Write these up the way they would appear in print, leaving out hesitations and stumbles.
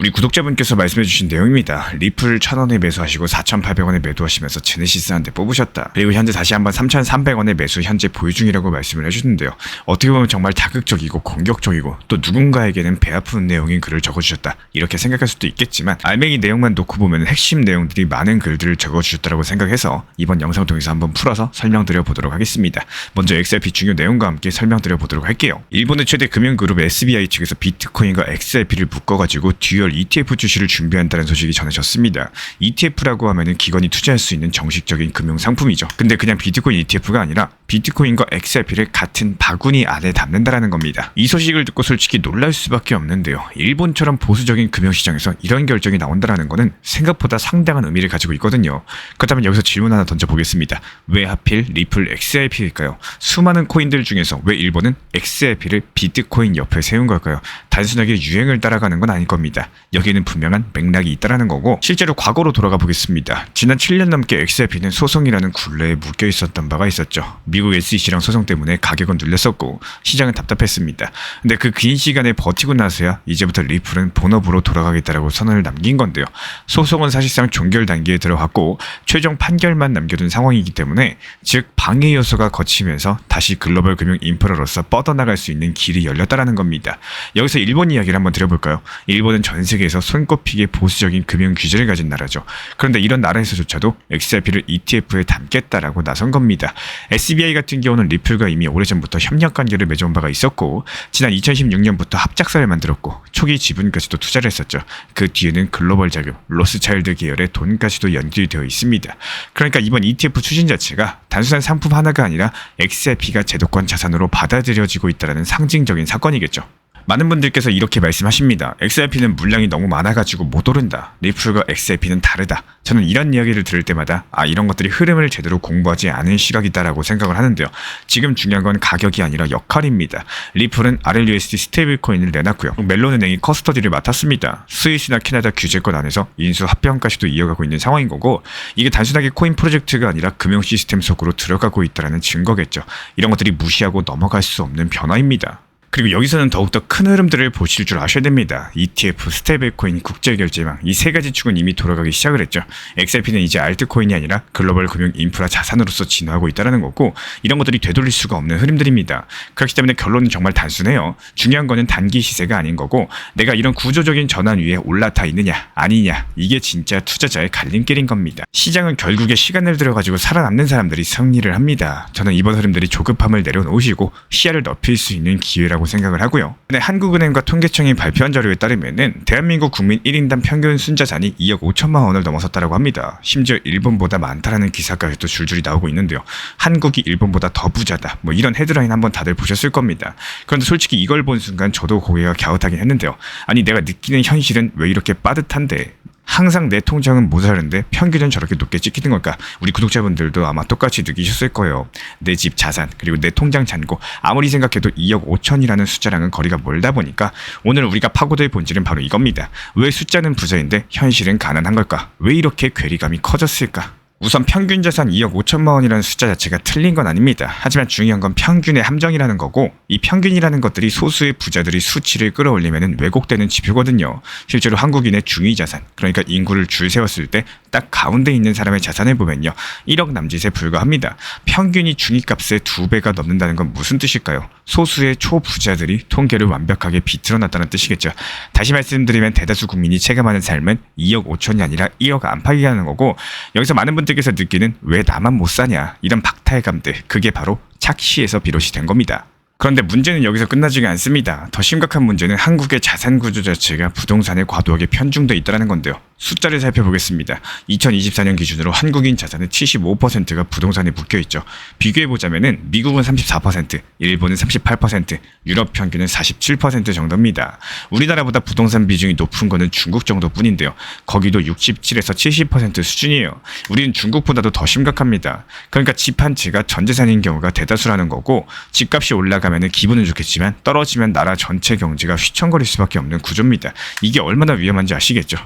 우리 구독자분께서 말씀해주신 내용입니다. 리플 1,000원에 매수하시고 4,800원에 매도하시면서 제네시스한테 뽑으셨다. 그리고 현재 다시 한번 3,300원에 매수 현재 보유 중이라고 말씀을 해주는데요. 어떻게 보면 정말 자극적이고 공격적이고 또 누군가에게는 배 아픈 내용인 글을 적어주셨다. 이렇게 생각할 수도 있겠지만 알맹이 내용만 놓고 보면 핵심 내용들이 많은 글들을 적어주셨다고 생각해서 이번 영상 통해서 한번 풀어서 설명드려 보도록 하겠습니다. 먼저 XRP 중요 내용과 함께 설명드려 보도록 할게요. 일본의 최대 금융그룹 SBI 측에서 비트코인과 XRP를 묶어가지고 듀얼 ETF 출시를 준비한다는 소식이 전해졌습니다. ETF라고 하면은 기관이 투자할 수 있는 정식적인 금융 상품이죠. 근데 그냥 비트코인 ETF가 아니라 비트코인과 XRP를 같은 바구니 안에 담는다라는 겁니다. 이 소식을 듣고 솔직히 놀랄 수밖에 없는데요. 일본처럼 보수적인 금융시장에서 이런 결정이 나온다라는 거는 생각보다 상당한 의미를 가지고 있거든요. 그렇다면 여기서 질문 하나 던져보겠습니다. 왜 하필 리플 XRP일까요? 수많은 코인들 중에서 왜 일본은 XRP를 비트코인 옆에 세운 걸까요? 단순하게 유행을 따라가는 건 아닐 겁니다. 여기에는 분명한 맥락이 있다라는 거고, 실제로 과거로 돌아가 보겠습니다. 지난 7년 넘게 XRP는 소송이라는 굴레에 묶여 있었던 바가 있었죠. 미국 SEC랑 소송 때문에 가격은 눌렸었고 시장은 답답했습니다. 근데 그 긴 시간에 버티고 나서야 이제부터 리플은 본업으로 돌아가겠다라고 선언을 남긴 건데요. 소송은 사실상 종결 단계에 들어갔고 최종 판결만 남겨둔 상황이기 때문에, 즉 방해 요소가 거치면서 다시 글로벌 금융 인프라로서 뻗어나갈 수 있는 길이 열렸다라는 겁니다. 여기서 일본 이야기를 한번 드려볼까요? 일본은 전 세계에서 손꼽히게 보수적인 금융 규제를 가진 나라죠. 그런데 이런 나라에서조차도 XRP를 ETF에 담겠다라고 나선 겁니다. SBI 같은 경우는 리플과 이미 오래전부터 협력 관계를 맺어온 바가 있었고 지난 2016년부터 합작사를 만들었고 초기 지분까지도 투자를 했었죠. 그 뒤에는 글로벌 자금, 로스차일드 계열의 돈까지도 연결되어 있습니다. 그러니까 이번 ETF 추진 자체가 단순한 상품 하나가 아니라 XRP가 제도권 자산으로 받아들여지고 있다는 상징적인 사건이겠죠. 많은 분들께서 이렇게 말씀하십니다. XRP는 물량이 너무 많아가지고 못 오른다. 리플과 XRP는 다르다. 저는 이런 이야기를 들을 때마다 이런 것들이 흐름을 제대로 공부하지 않은 시각이다라고 생각을 하는데요. 지금 중요한 건 가격이 아니라 역할입니다. 리플은 RLUSD 스테이블 코인을 내놨고요. 멜론은행이 커스터디를 맡았습니다. 스위스나 캐나다 규제권 안에서 인수 합병까지도 이어가고 있는 상황인 거고, 이게 단순하게 코인 프로젝트가 아니라 금융 시스템 속으로 들어가고 있다는 증거겠죠. 이런 것들이 무시하고 넘어갈 수 없는 변화입니다. 그리고 여기서는 더욱더 큰 흐름들을 보실 줄 아셔야 됩니다. ETF, 스테이블코인, 국제결제망, 이 세 가지 축은 이미 돌아가기 시작을 했죠. XRP는 이제 알트코인이 아니라 글로벌 금융 인프라 자산으로서 진화하고 있다는 거고, 이런 것들이 되돌릴 수가 없는 흐름들입니다. 그렇기 때문에 결론은 정말 단순해요. 중요한 거는 단기 시세가 아닌 거고, 내가 이런 구조적인 전환 위에 올라타 있느냐 아니냐, 이게 진짜 투자자의 갈림길인 겁니다. 시장은 결국에 시간을 들여가지고 살아남는 사람들이 승리를 합니다. 저는 이번 흐름들이 조급함을 내려놓으시고 시야를 넓힐 수 있는 기회라고 생각을 하고요. 한국은행과 통계청이 발표한 자료에 따르면은 대한민국 국민 1인당 평균 순자산이 2억 5천만 원을 넘어섰다고 합니다. 심지어 일본보다 많다라는 기사까지도 줄줄이 나오고 있는데요. 한국이 일본보다 더 부자다, 뭐 이런 헤드라인 한번 다들 보셨을 겁니다. 그런데 솔직히 이걸 본 순간 저도 고개가 갸웃하긴 했는데요. 아니 내가 느끼는 현실은 왜 이렇게 빠듯한데 항상 내 통장은 모자른데 평균은 저렇게 높게 찍히는 걸까? 우리 구독자분들도 아마 똑같이 느끼셨을 거예요. 내 집 자산, 그리고 내 통장 잔고, 아무리 생각해도 2억 5천이라는 숫자랑은 거리가 멀다 보니까 오늘 우리가 파고들 본질은 바로 이겁니다. 왜 숫자는 부자인데 현실은 가난한 걸까? 왜 이렇게 괴리감이 커졌을까? 우선 평균 자산 2억 5천만 원이라는 숫자 자체가 틀린 건 아닙니다. 하지만 중요한 건 평균의 함정이라는 거고, 이 평균이라는 것들이 소수의 부자들이 수치를 끌어올리면 왜곡되는 지표거든요. 실제로 한국인의 중위 자산, 그러니까 인구를 줄 세웠을 때 딱 가운데 있는 사람의 자산을 보면요, 1억 남짓에 불과합니다. 평균이 중위값의 2배가 넘는다는 건 무슨 뜻일까요? 소수의 초부자들이 통계를 완벽하게 비틀어놨다는 뜻이겠죠. 다시 말씀드리면 대다수 국민이 체감하는 삶은 2억 5천이 아니라 1억 안팎이라는 거고, 여기서 많은 분들께서 느끼는 왜 나만 못 사냐, 이런 박탈감들, 그게 바로 착시에서 비롯이 된 겁니다. 그런데 문제는 여기서 끝나지가 않습니다. 더 심각한 문제는 한국의 자산 구조 자체가 부동산에 과도하게 편중돼 있다는 건데요. 숫자를 살펴보겠습니다. 2024년 기준으로 한국인 자산의 75%가 부동산에 묶여있죠. 비교해보자면은 미국은 34%, 일본은 38%, 유럽 평균은 47% 정도입니다. 우리나라보다 부동산 비중이 높은 거는 중국 정도뿐인데요. 거기도 67에서 70% 수준이에요. 우리는 중국보다도 더 심각합니다. 그러니까 집 한 채가 전 재산인 경우가 대다수라는 거고, 집값이 올라가면 기분은 좋겠지만 떨어지면 나라 전체 경제가 휘청거릴 수밖에 없는 구조입니다. 이게 얼마나 위험한지 아시겠죠?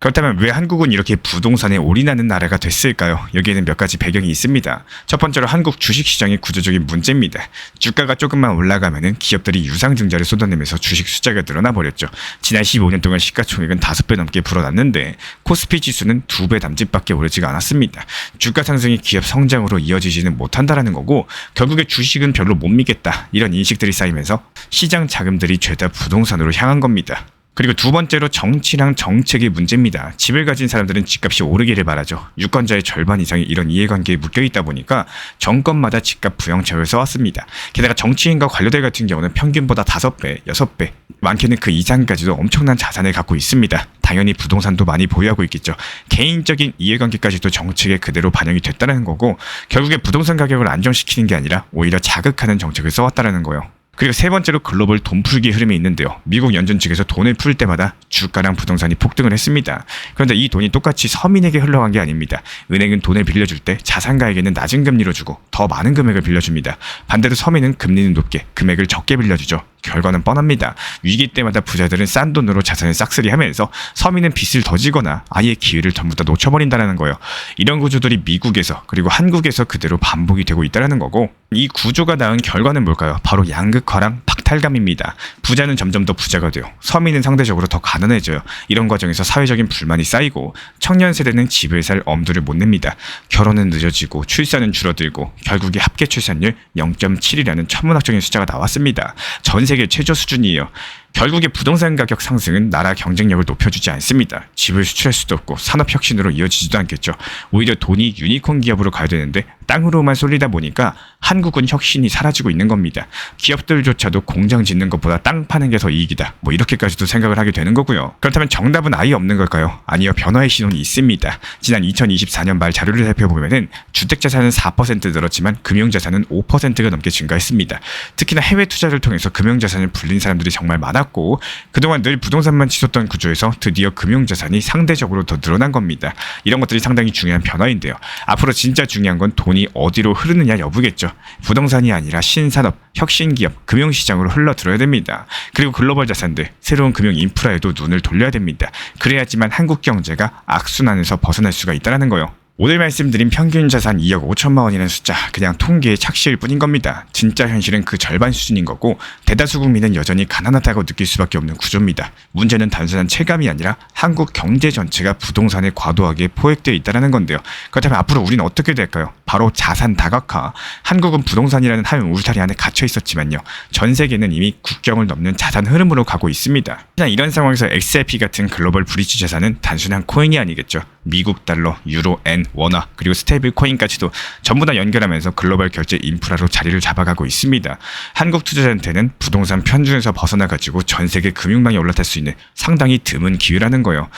그렇다면 왜 한국은 이렇게 부동산에 올인하는 나라가 됐을까요? 여기에는 몇 가지 배경이 있습니다. 첫 번째로 한국 주식시장의 구조적인 문제입니다. 주가가 조금만 올라가면은 기업들이 유상증자를 쏟아내면서 주식 숫자가 늘어나 버렸죠. 지난 15년 동안 시가총액은 5배 넘게 불어났는데 코스피 지수는 2배 남짓밖에 오르지가 않았습니다. 주가 상승이 기업 성장으로 이어지지는 못한다라는 거고 결국에 주식은 별로 못 믿겠다 이런 인식들이 쌓이면서 시장 자금들이 죄다 부동산으로 향한 겁니다. 그리고 두 번째로 정치랑 정책의 문제입니다. 집을 가진 사람들은 집값이 오르기를 바라죠. 유권자의 절반 이상이 이런 이해관계에 묶여있다 보니까 정권마다 집값 부양책을 써왔습니다. 게다가 정치인과 관료들 같은 경우는 평균보다 5배, 6배, 많게는 그 이상까지도 엄청난 자산을 갖고 있습니다. 당연히 부동산도 많이 보유하고 있겠죠. 개인적인 이해관계까지도 정책에 그대로 반영이 됐다는 거고 결국에 부동산 가격을 안정시키는 게 아니라 오히려 자극하는 정책을 써왔다는 거예요. 그리고 세 번째로 글로벌 돈풀기 흐름이 있는데요. 미국 연준 측에서 돈을 풀 때마다 주가랑 부동산이 폭등을 했습니다. 그런데 이 돈이 똑같이 서민에게 흘러간 게 아닙니다. 은행은 돈을 빌려줄 때 자산가에게는 낮은 금리로 주고 더 많은 금액을 빌려줍니다. 반대로 서민은 금리는 높게 금액을 적게 빌려주죠. 결과는 뻔합니다. 위기 때마다 부자들은 싼 돈으로 자산을 싹쓸이하면서 서민은 빚을 더 지거나 아예 기회를 전부 다 놓쳐버린다는 거예요. 이런 구조들이 미국에서 그리고 한국에서 그대로 반복이 되고 있다는 거고 이 구조가 낳은 결과는 뭘까요? 바로 양극화랑 박탈감입니다. 부자는 점점 더 부자가 돼요. 서민은 상대적으로 더 가난해져요. 이런 과정에서 사회적인 불만이 쌓이고 청년 세대는 집을 살 엄두를 못 냅니다. 결혼은 늦어지고 출산은 줄어들고 결국에 합계 출산율 0.7이라는 천문학적인 숫자가 나왔습니다. 전 세계 최저 수준이에요. 결국에 부동산 가격 상승은 나라 경쟁력을 높여주지 않습니다. 집을 수출할 수도 없고 산업혁신으로 이어지지도 않겠죠. 오히려 돈이 유니콘 기업으로 가야 되는데 땅으로만 쏠리다 보니까 한국은 혁신이 사라지고 있는 겁니다. 기업들조차도 공장 짓는 것보다 땅 파는 게 더 이익이다. 뭐 이렇게까지도 생각을 하게 되는 거고요. 그렇다면 정답은 아예 없는 걸까요? 아니요. 변화의 신호는 있습니다. 지난 2024년 말 자료를 살펴보면은 주택자산은 4% 늘었지만 금융자산은 5%가 넘게 증가했습니다. 특히나 해외 투자를 통해서 금융자산을 불린 사람들이 정말 많았고 그동안 늘 부동산만 치솟던 구조에서 드디어 금융자산이 상대적으로 더 늘어난 겁니다. 이런 것들이 상당히 중요한 변화인데요. 앞으로 진짜 중요한 건 돈이 어디로 흐르느냐 여부겠죠. 부동산이 아니라 신산업, 혁신기업, 금융시장으로 흘러들어야 됩니다. 그리고 글로벌 자산들, 새로운 금융 인프라에도 눈을 돌려야 됩니다. 그래야지만 한국 경제가 악순환에서 벗어날 수가 있다는 거요. 오늘 말씀드린 평균 자산 2억 5천만 원이라는 숫자 그냥 통계의 착시일 뿐인 겁니다. 진짜 현실은 그 절반 수준인 거고 대다수 국민은 여전히 가난하다고 느낄 수밖에 없는 구조입니다. 문제는 단순한 체감이 아니라 한국 경제 전체가 부동산에 과도하게 포획되어 있다는 건데요. 그렇다면 앞으로 우리는 어떻게 될까요? 바로 자산 다각화. 한국은 부동산이라는 한 울타리 안에 갇혀 있었지만요. 전 세계는 이미 국경을 넘는 자산 흐름으로 가고 있습니다. 그냥 이런 상황에서 XRP 같은 글로벌 브릿지 자산은 단순한 코인이 아니겠죠. 미국 달러, 유로, 엔, 원화, 그리고 스테이블 코인까지도 전부 다 연결하면서 글로벌 결제 인프라로 자리를 잡아가고 있습니다. 한국 투자자한테는 부동산 편중에서 벗어나가지고 전 세계 금융망에 올라탈 수 있는 상당히 드문 기회라는 거예요.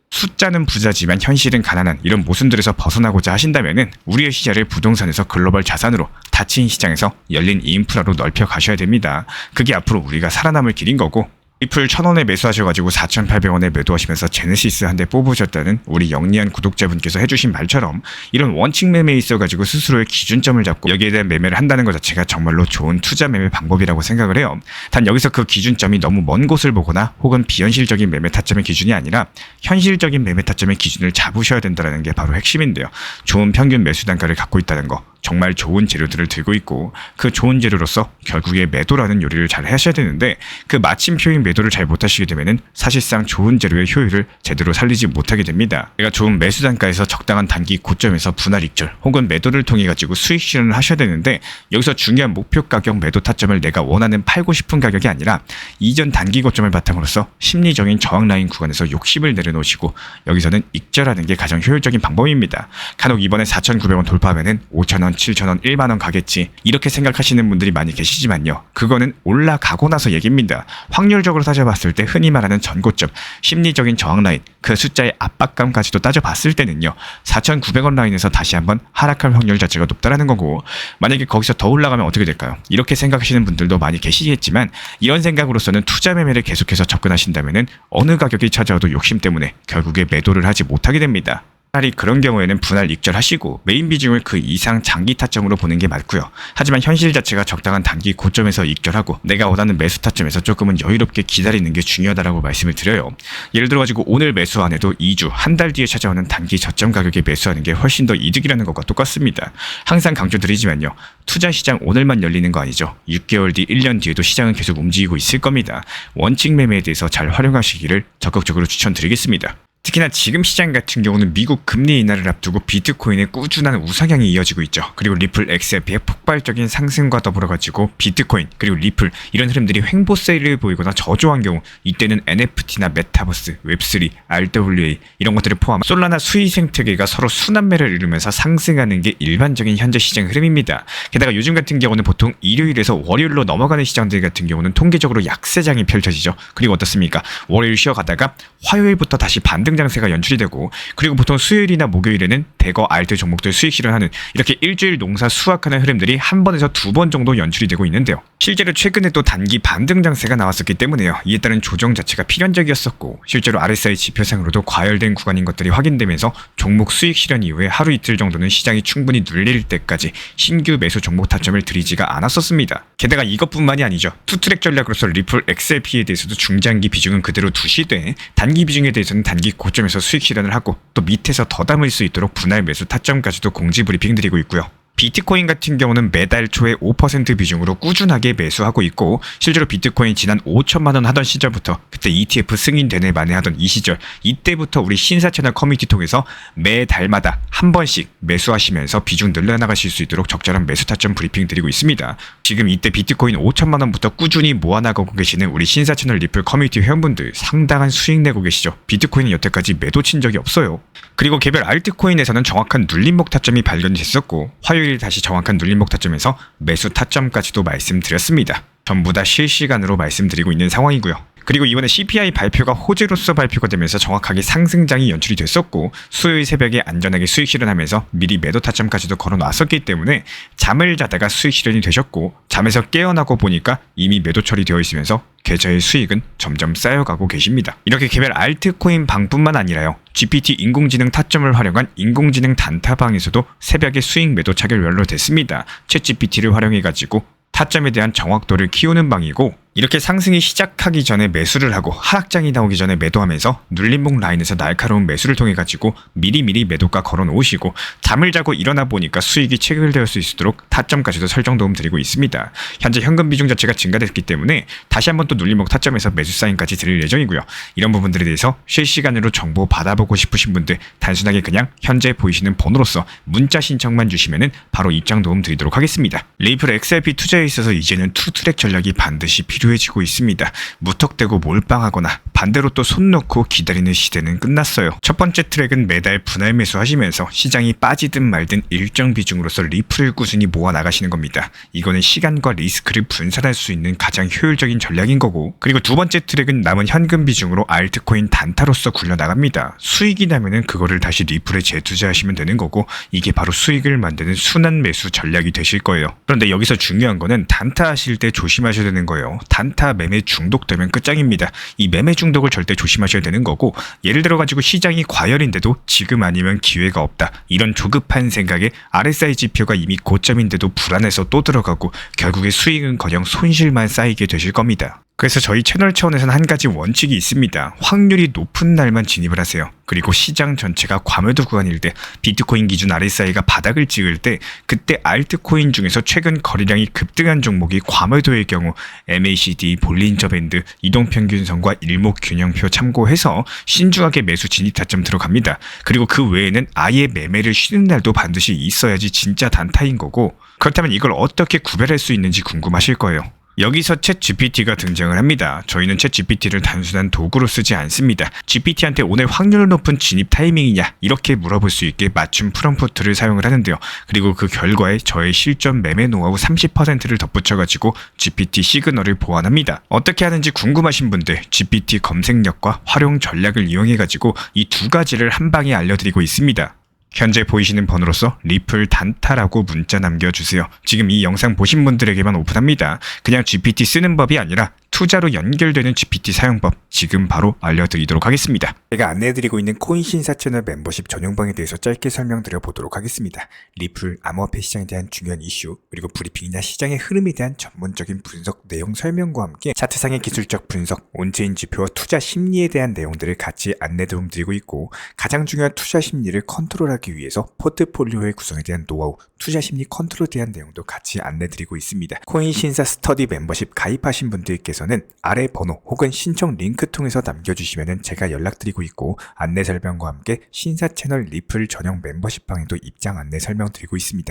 숫자는 부자지만 현실은 가난한 이런 모순들에서 벗어나고자 하신다면은 우리의 시야를 부동산에서 글로벌 자산으로 닫힌 시장에서 열린 인프라로 넓혀 가셔야 됩니다. 그게 앞으로 우리가 살아남을 길인 거고 리플 1,000원에 매수하셔가지고 4,800원에 매도하시면서 제네시스 한 대 뽑으셨다는 우리 영리한 구독자분께서 해주신 말처럼 이런 원칙 매매에 있어가지고 스스로의 기준점을 잡고 여기에 대한 매매를 한다는 것 자체가 정말로 좋은 투자 매매 방법이라고 생각을 해요. 단 여기서 그 기준점이 너무 먼 곳을 보거나 혹은 비현실적인 매매 타점의 기준이 아니라 현실적인 매매 타점의 기준을 잡으셔야 된다는 게 바로 핵심인데요. 좋은 평균 매수 단가를 갖고 있다는 거, 정말 좋은 재료들을 들고 있고 그 좋은 재료로서 결국에 매도라는 요리를 잘 하셔야 되는데 그 마침표인 매도를 잘 못하시게 되면은 사실상 좋은 재료의 효율을 제대로 살리지 못하게 됩니다. 내가 좋은 매수 단가에서 적당한 단기 고점에서 분할 익절 혹은 매도를 통해 가지고 수익 실현을 하셔야 되는데 여기서 중요한 목표 가격 매도 타점을 내가 원하는 팔고 싶은 가격이 아니라 이전 단기 고점을 바탕으로서 심리적인 저항 라인 구간에서 욕심을 내려놓으시고 여기서는 익절하는 게 가장 효율적인 방법입니다. 간혹 이번에 4,900원 돌파하면은 5,000원 7,000원, 1만원 가겠지 이렇게 생각하시는 분들이 많이 계시지만요. 그거는 올라가고 나서 얘기입니다. 확률적으로 따져봤을 때 흔히 말하는 전고점, 심리적인 저항 라인, 그 숫자의 압박감까지도 따져봤을 때는요. 4,900원 라인에서 다시 한번 하락할 확률 자체가 높다라는 거고 만약에 거기서 더 올라가면 어떻게 될까요? 이렇게 생각하시는 분들도 많이 계시겠지만 이런 생각으로서는 투자 매매를 계속해서 접근하신다면은 어느 가격이 찾아와도 욕심 때문에 결국에 매도를 하지 못하게 됩니다. 차라리 그런 경우에는 분할 익절하시고 메인 비중을 그 이상 장기 타점으로 보는 게 맞고요. 하지만 현실 자체가 적당한 단기 고점에서 익절하고 내가 원하는 매수 타점에서 조금은 여유롭게 기다리는 게 중요하다라고 말씀을 드려요. 예를 들어가지고 오늘 매수 안 해도 2주, 한 달 뒤에 찾아오는 단기 저점 가격에 매수하는 게 훨씬 더 이득이라는 것과 똑같습니다. 항상 강조드리지만요. 투자 시장 오늘만 열리는 거 아니죠. 6개월 뒤, 1년 뒤에도 시장은 계속 움직이고 있을 겁니다. 원칙 매매에 대해서 잘 활용하시기를 적극적으로 추천드리겠습니다. 특히나 지금 시장 같은 경우는 미국 금리 인하를 앞두고 비트코인의 꾸준한 우상향이 이어지고 있죠. 그리고 리플 XRP의 폭발적인 상승과 더불어가지고 비트코인 그리고 리플 이런 흐름들이 횡보세를 보이거나 저조한 경우 이때는 NFT나 메타버스, 웹3, RWA 이런 것들을 포함한 솔라나 수익 생태계가 서로 순환매를 이루면서 상승하는 게 일반적인 현재 시장 흐름입니다. 게다가 요즘 같은 경우는 보통 일요일에서 월요일로 넘어가는 시장들 같은 경우는 통계적으로 약세장이 펼쳐지죠. 그리고 어떻습니까? 월요일 쉬어가다가 화요일부터 다시 반등 장세가 연출이 되고 그리고 보통 수요일이나 목요일에는 대거 알트 종목들 수익 실현하는 이렇게 일주일 농사 수확하는 흐름들이 한 번에서 두 번 정도 연출이 되고 있는데요. 실제로 최근에 또 단기 반등 장세가 나왔었기 때문에요. 이에 따른 조정 자체가 필연적이었었고 실제로 RSI 지표상으로도 과열된 구간인 것들이 확인되면서 종목 수익 실현 이후에 하루 이틀 정도는 시장이 충분히 눌릴 때까지 신규 매수 종목 타점을 들이지가 않았었습니다. 게다가 이것뿐만이 아니죠. 투트랙 전략으로서 리플 XRP에 대해서도 중장기 비중은 그대로 두시되 단기 비중에 대해서는 단기 고점에서 수익 실현을 하고 또 밑에서 더 담을 수 있도록 분할 매수 타점까지도 공지 브리핑 드리고 있고요. 비트코인 같은 경우는 매달 초에 5% 비중으로 꾸준하게 매수하고 있고 실제로 비트코인 지난 5천만 원 하던 시절부터 그때 ETF 승인되네 만에 하던 이 시절 이때부터 우리 신사 채널 커뮤니티 통해서 매달마다 한 번씩 매수하시면서 비중 늘려나가실 수 있도록 적절한 매수 타점 브리핑 드리고 있습니다. 지금 이때 비트코인 5천만 원부터 꾸준히 모아나가고 계시는 우리 신사 채널 리플 커뮤니티 회원분들 상당한 수익 내고 계시죠. 비트코인은 여태까지 매도 친 적이 없어요. 그리고 개별 알트코인에서는 정확한 눌림목 타점이 발견됐었고 화요일 다시 정확한 눌림목 타점에서 매수 타점까지도 말씀드렸습니다. 전부 다 실시간으로 말씀드리고 있는 상황이고요. 그리고 이번에 CPI 발표가 호재로서 발표가 되면서 정확하게 상승장이 연출이 됐었고 수요일 새벽에 안전하게 수익 실현하면서 미리 매도 타점까지도 걸어놨었기 때문에 잠을 자다가 수익 실현이 되셨고 잠에서 깨어나고 보니까 이미 매도 처리되어 있으면서 계좌의 수익은 점점 쌓여가고 계십니다. 이렇게 개별 알트코인 방뿐만 아니라요. GPT 인공지능 타점을 활용한 인공지능 단타방에서도 새벽에 수익 매도 차결 연료됐습니다. 챗GPT를 활용해가지고 타점에 대한 정확도를 키우는 방이고 이렇게 상승이 시작하기 전에 매수를 하고 하락장이 나오기 전에 매도하면서 눌림목 라인에서 날카로운 매수를 통해 가지고 미리미리 매도가 걸어 놓으시고 잠을 자고 일어나 보니까 수익이 체결될 수 있도록 타점까지도 설정 도움 드리고 있습니다. 현재 현금 비중 자체가 증가됐기 때문에 다시 한번 또 눌림목 타점에서 매수 사인까지 드릴 예정이고요. 이런 부분들에 대해서 실시간으로 정보 받아보고 싶으신 분들 단순하게 그냥 현재 보이시는 번호로서 문자 신청만 주시면은 바로 입장 도움 드리도록 하겠습니다. 리플 XRP 투자에 있어서 이제는 투트랙 전략이 반드시 필요해지고 있습니다. 무턱대고 몰빵하거나 반대로 또 손 놓고 기다리는 시대는 끝났어요. 첫 번째 트랙은 매달 분할 매수하시면서 시장이 빠지든 말든 일정 비중으로서 리플을 꾸준히 모아 나가시는 겁니다. 이거는 시간과 리스크를 분산할 수 있는 가장 효율적인 전략인 거고 그리고 두 번째 트랙은 남은 현금 비중으로 알트코인 단타로서 굴려나갑니다. 수익이 나면은 그거를 다시 리플에 재투자하시면 되는 거고 이게 바로 수익을 만드는 순환 매수 전략이 되실 거예요. 그런데 여기서 중요한 거는 단타 하실 때 조심하셔야 되는 거예요. 단타 매매 중독되면 끝장입니다. 이 매매 중독을 절대 조심하셔야 되는 거고 예를 들어 가지고 시장이 과열인데도 지금 아니면 기회가 없다. 이런 조급한 생각에 RSI 지표가 이미 고점인데도 불안해서 또 들어가고 결국에 수익은커녕 손실만 쌓이게 되실 겁니다. 그래서 저희 채널 차원에서는 한 가지 원칙이 있습니다. 확률이 높은 날만 진입을 하세요. 그리고 시장 전체가 과매도 구간일 때 비트코인 기준 RSI가 바닥을 찍을 때 그때 알트코인 중에서 최근 거래량이 급등한 종목이 과매도의 경우 MACD, 볼린저 밴드, 이동평균선과 일목균형표 참고해서 신중하게 매수 진입 타점 들어갑니다. 그리고 그 외에는 아예 매매를 쉬는 날도 반드시 있어야지 진짜 단타인 거고 그렇다면 이걸 어떻게 구별할 수 있는지 궁금하실 거예요. 여기서 챗GPT가 등장을 합니다. 저희는 챗GPT를 단순한 도구로 쓰지 않습니다. GPT한테 오늘 확률 높은 진입 타이밍이냐 이렇게 물어볼 수 있게 맞춤 프롬프트를 사용을 하는데요. 그리고 그 결과에 저의 실전 매매 노하우 30%를 덧붙여가지고 GPT 시그널을 보완합니다. 어떻게 하는지 궁금하신 분들 GPT 검색력과 활용 전략을 이용해가지고 이 두 가지를 한 방에 알려드리고 있습니다. 현재 보이시는 번호로서 리플 단타라고 문자 남겨주세요. 지금 이 영상 보신 분들에게만 오픈합니다. 그냥 GPT 쓰는 법이 아니라 투자로 연결되는 GPT 사용법 지금 바로 알려드리도록 하겠습니다. 제가 안내해드리고 있는 코인 신사 채널 멤버십 전용방에 대해서 짧게 설명드려 보도록 하겠습니다. 리플, 암호화폐 시장에 대한 중요한 이슈, 그리고 브리핑이나 시장의 흐름에 대한 전문적인 분석 내용 설명과 함께 차트상의 기술적 분석, 온체인 지표와 투자 심리에 대한 내용들을 같이 안내 도움드리고 있고, 가장 중요한 투자 심리를 컨트롤하기 위해서 포트폴리오의 구성에 대한 노하우, 투자 심리 컨트롤에 대한 내용도 같이 안내드리고 있습니다. 코인 신사 스터디 멤버십 가입하신 분들께서는 아래 번호 혹은 신청 링크 통해서 남겨주시면 제가 연락드리고 있고, 안내 설명과 함께 신사 채널 리플 전용 멤버십 방에도 입장 안내 설명드리고 있습니다.